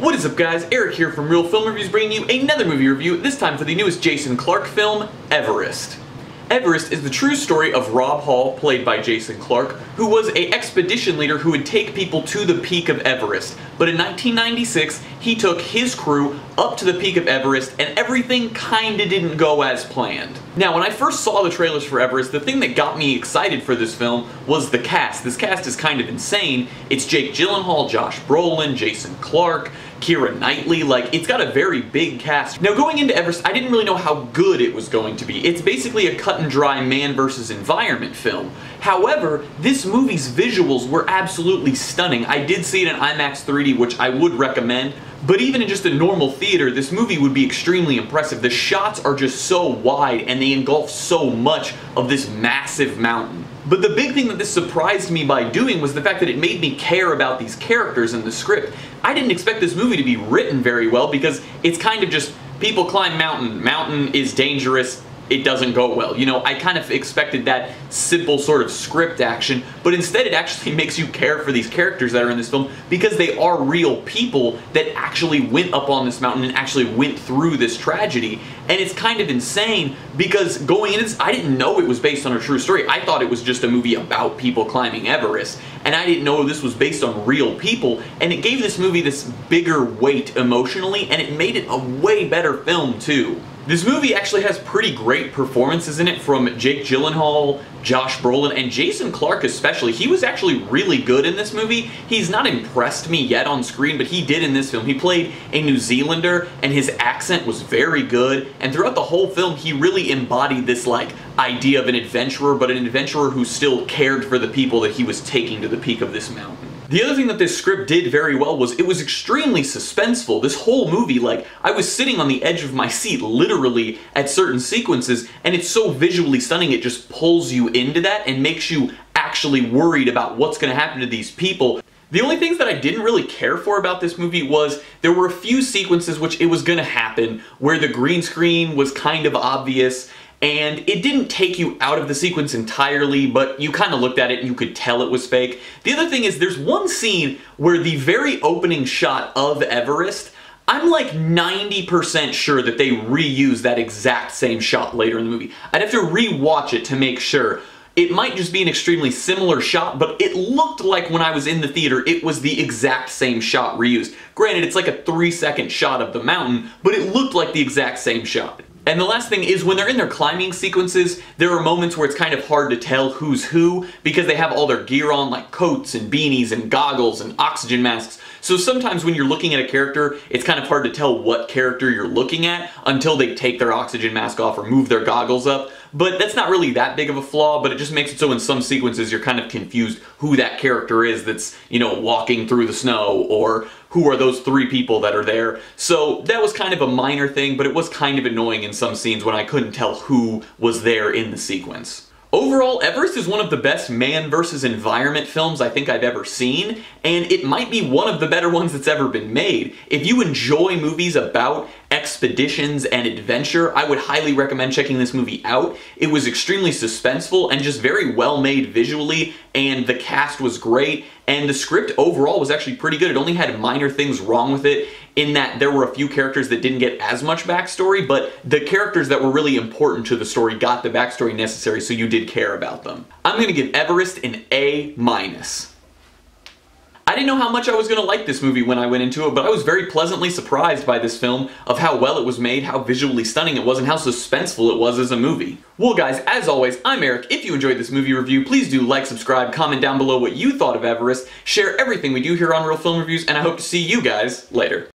What is up guys, Eric here from Real Film Reviews bringing you another movie review, this time for the newest Jason Clarke film, Everest. Everest is the true story of Rob Hall, played by Jason Clarke, who was an expedition leader who would take people to the peak of Everest. But in 1996, he took his crew up to the peak of Everest and everything kinda didn't go as planned. Now, when I first saw the trailers for Everest, the thing that got me excited for this film was the cast. This cast is kind of insane. It's Jake Gyllenhaal, Josh Brolin, Jason Clarke, Keira Knightley, like, it's got a very big cast. Now, going into Everest, I didn't really know how good it was going to be. It's basically a cut and dry man versus environment film. However, this movie's visuals were absolutely stunning. I did see it in IMAX 3D, which I would recommend, but even in just a normal theater, this movie would be extremely impressive. The shots are just so wide and they engulf so much of this massive mountain. But the big thing that this surprised me by doing was the fact that it made me care about these characters in the script. I didn't expect this movie to be written very well because it's kind of just people climb mountain is dangerous, it doesn't go well. You know, I kind of expected that simple sort of script action, but instead it actually makes you care for these characters that are in this film because they are real people that actually went up on this mountain and actually went through this tragedy. And it's kind of insane because going into this, I didn't know it was based on a true story. I thought it was just a movie about people climbing Everest, and I didn't know this was based on real people, and it gave this movie this bigger weight emotionally, and it made it a way better film too. This movie actually has pretty great performances in it from Jake Gyllenhaal, Josh Brolin, and Jason Clarke especially. He was actually really good in this movie. He's not impressed me yet on screen, but he did in this film. He played a New Zealander, and his accent was very good, and throughout the whole film, he really embodied this, like, idea of an adventurer, but an adventurer who still cared for the people that he was taking to the peak of this mountain. The other thing that this script did very well was it was extremely suspenseful. This whole movie, like, I was sitting on the edge of my seat literally at certain sequences, and it's so visually stunning it just pulls you into that and makes you actually worried about what's going to happen to these people. The only things that I didn't really care for about this movie was there were a few sequences which it was going to happen where the green screen was kind of obvious, and it didn't take you out of the sequence entirely, but you kind of looked at it and you could tell it was fake. The other thing is there's one scene where the very opening shot of Everest, I'm like 90% sure that they reused that exact same shot later in the movie. I'd have to re-watch it to make sure. It might just be an extremely similar shot, but it looked like when I was in the theater, it was the exact same shot reused. Granted, it's like a 3-second shot of the mountain, but it looked like the exact same shot. And the last thing is when they're in their climbing sequences, there are moments where it's kind of hard to tell who's who because they have all their gear on, like coats and beanies and goggles and oxygen masks. So sometimes when you're looking at a character, it's kind of hard to tell what character you're looking at until they take their oxygen mask off or move their goggles up. But that's not really that big of a flaw, but it just makes it so in some sequences you're kind of confused who that character is that's, you know, walking through the snow, or who are those 3 people that are there. So that was kind of a minor thing, but it was kind of annoying in some scenes when I couldn't tell who was there in the sequence. Overall, Everest is one of the best man versus environment films I think I've ever seen, and it might be one of the better ones that's ever been made. If you enjoy movies about expeditions and adventure, I would highly recommend checking this movie out. It was extremely suspenseful and just very well made visually, and the cast was great, and the script overall was actually pretty good. It only had minor things wrong with it in that there were a few characters that didn't get as much backstory, but the characters that were really important to the story got the backstory necessary, so you did care about them. I'm gonna give Everest an A-. I didn't know how much I was going to like this movie when I went into it, but I was very pleasantly surprised by this film, of how well it was made, how visually stunning it was, and how suspenseful it was as a movie. Well guys, as always, I'm Eric. If you enjoyed this movie review, please do like, subscribe, comment down below what you thought of Everest, share everything we do here on Real Film Reviews, and I hope to see you guys later.